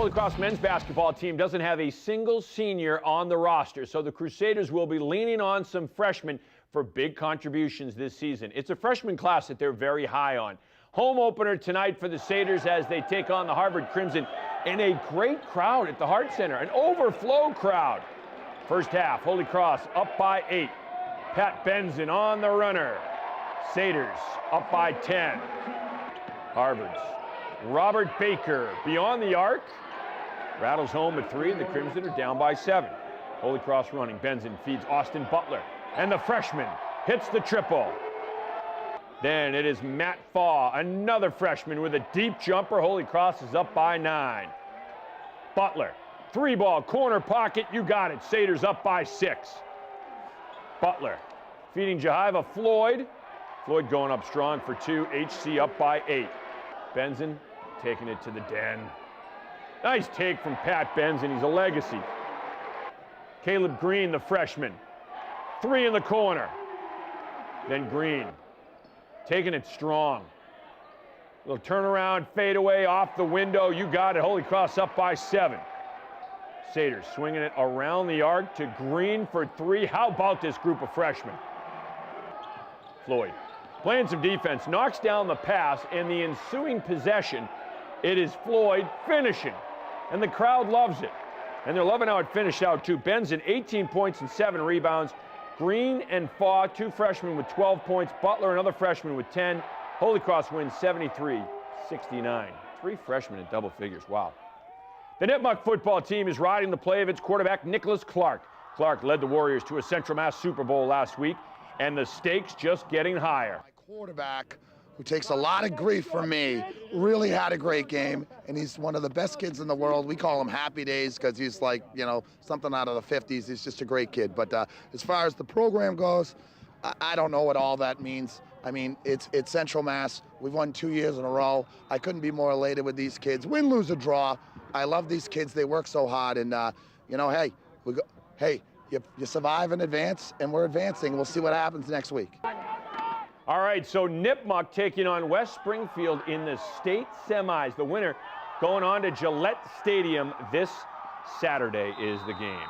Holy Cross men's basketball team doesn't have a single senior on the roster, so the Crusaders will be leaning on some freshmen for big contributions this season. It's a freshman class that they're very high on. Home opener tonight for the Satyrs as they take on the Harvard Crimson in a great crowd at the Hart Center, an overflow crowd. First half, Holy Cross up by 8. Pat Benson on the runner. Satyrs up by 10. Harvard's Robert Baker beyond the arc. Rattles home at 3, and the Crimson are down by 7. Holy Cross running. Benson feeds Austin Butler, and the freshman hits the triple. Then it is Matt Faw, another freshman with a deep jumper. Holy Cross is up by 9. Butler, 3-ball, corner pocket, you got it. Satyrs up by 6. Butler feeding Jehiva Floyd. Floyd going up strong for 2. HC up by 8. Benson taking it to the den. Nice take from Pat Benson. He's a legacy. Caleb Green, the freshman. 3 in the corner. Then Green taking it strong. Little turnaround, fade away off the window. You got it. Holy Cross up by 7. Satyrs swinging it around the arc to Green for 3. How about this group of freshmen? Floyd playing some defense, knocks down the pass, and the ensuing possession, it is Floyd finishing. And the crowd loves it. And they're loving how it finished out too. Benson, 18 points and 7 rebounds. Green and Faw, 2 freshmen with 12 points. Butler, another freshman with 10. Holy Cross wins 73-69. 3 freshmen in double figures. Wow. The Nipmuc football team is riding the play of its quarterback, Nicholas Clark. Clark led the Warriors to a Central Mass Super Bowl last week, and the stakes just getting higher. My quarterback, who takes a lot of grief from me, really had a great game, and he's one of the best kids in the world. We call him Happy Days because he's like, you know, something out of the 50s. He's just a great kid. But as far as the program goes, I don't know what all that means. I mean, it's Central Mass. We've won 2 years in a row. I couldn't be more elated with these kids. Win, lose, or draw. I love these kids. They work so hard, and you know, hey, you survive and advance, and we're advancing. We'll see what happens next week. All right, so Nipmuc taking on West Springfield in the state semis. The winner going on to Gillette Stadium this Saturday is the game.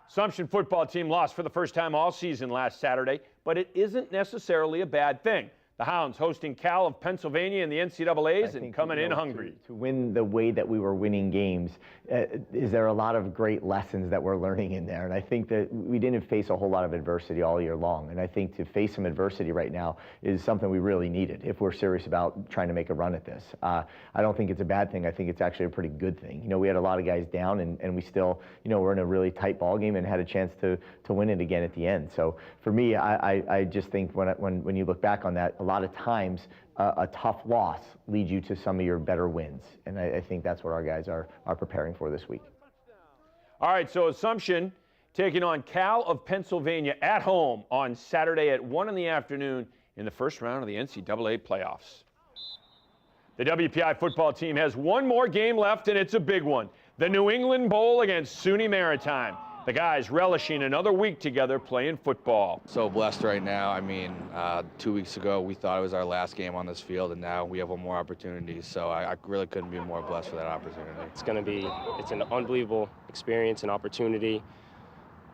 Assumption football team lost for the first time all season last Saturday, but it isn't necessarily a bad thing. The Hounds hosting Cal of Pennsylvania in the NCAAs and coming in hungry. To win the way that we were winning games, is there a lot of great lessons that we're learning in there. And I think that we didn't face a whole lot of adversity all year long. And I think to face some adversity right now is something we really needed if we're serious about trying to make a run at this. I don't think it's a bad thing. I think it's actually a pretty good thing. You know, we had a lot of guys down, and we still, you know, we're in a really tight ball game and had a chance to win it again at the end. So for me, I just think when you look back on that, a lot of times a tough loss leads you to some of your better wins, and I think that's what our guys are preparing for this week. All right, so Assumption taking on Cal of Pennsylvania at home on Saturday at 1 in the afternoon in the first round of the NCAA playoffs. The WPI football team has one more game left, and it's a big one. The New England Bowl against SUNY Maritime. The guys relishing another week together playing football. So blessed right now. I mean, 2 weeks ago we thought it was our last game on this field, and now we have one more opportunity. So I really couldn't be more blessed for that opportunity. It's an unbelievable experience and opportunity.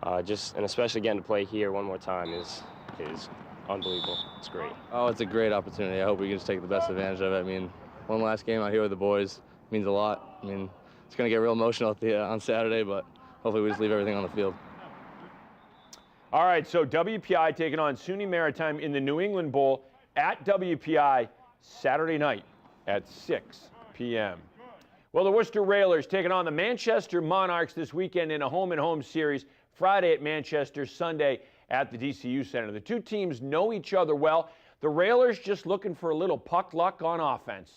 And especially getting to play here one more time is unbelievable. It's great. Oh, it's a great opportunity. I hope we can just take the best advantage of it. I mean, one last game out here with the boys means a lot. I mean, it's going to get real emotional on Saturday, but hopefully we just leave everything on the field. All right, so WPI taking on SUNY Maritime in the New England Bowl at WPI Saturday night at 6 p.m. Well, the Worcester Railers taking on the Manchester Monarchs this weekend in a home-and-home series, Friday at Manchester, Sunday at the DCU Center. The two teams know each other well. The Railers just looking for a little puck luck on offense.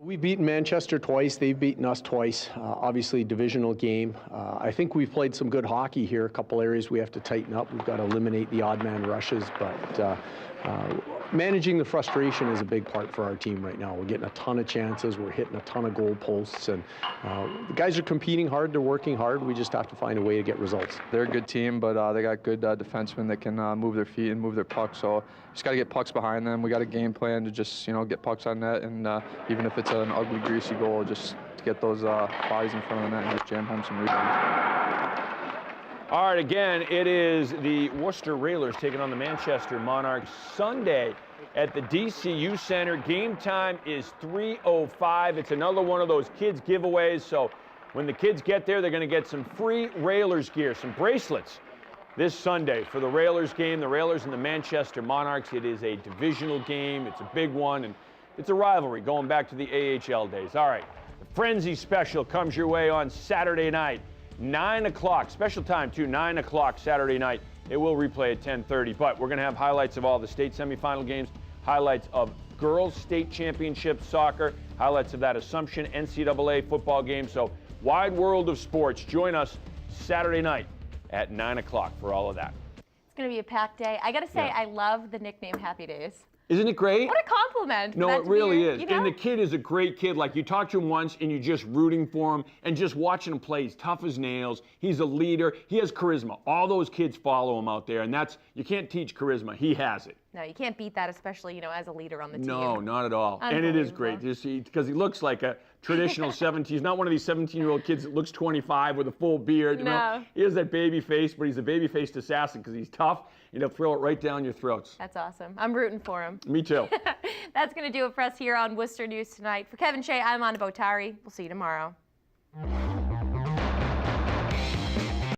We've beaten Manchester twice. They've beaten us twice. Obviously, divisional game. I think we've played some good hockey here. A couple areas we have to tighten up. We've got to eliminate the odd man rushes, but managing the frustration is a big part for our team right now. We're getting a ton of chances. We're hitting a ton of goal posts. And the guys are competing hard. They're working hard. We just have to find a way to get results. They're a good team, but they got good defensemen that can move their feet and move their pucks. So just got to get pucks behind them. We got a game plan to just, get pucks on net. And even if it's an ugly, greasy goal, just to get those bodies in front of the net and just jam home some rebounds. All right, again, it is the Worcester Railers taking on the Manchester Monarchs Sunday at the DCU Center. Game time is 3:05. It's another one of those kids giveaways. So when the kids get there, they're going to get some free Railers gear, some bracelets this Sunday for the Railers game. The Railers and the Manchester Monarchs. It is a divisional game. It's a big one, and it's a rivalry going back to the AHL days. All right, the Frenzy Special comes your way on Saturday night. 9 o'clock, special time too, 9 o'clock Saturday night. It will replay at 10:30, but we're going to have highlights of all the state semifinal games, highlights of girls state championship soccer, highlights of that Assumption NCAA football game. So wide world of sports. Join us Saturday night at 9 o'clock for all of that. It's going to be a packed day. I got to say, I love the nickname Happy Days. Isn't it great? What a compliment. No, it really is. You know? And the kid is a great kid. Like, you talk to him once and you're just rooting for him and just watching him play. He's tough as nails. He's a leader. He has charisma. All those kids follow him out there, and you can't teach charisma. He has it. No, you can't beat that, especially, as a leader on the team. No, not at all. And it is great because he looks like a traditional 17. He's not one of these 17-year-old kids that looks 25 with a full beard. No. He has that baby face, but he's a baby-faced assassin because he's tough. He'll throw it right down your throats. That's awesome. I'm rooting for him. Me too. That's going to do it for us here on Worcester News Tonight. For Kevin Shea, I'm Anna Botari. We'll see you tomorrow.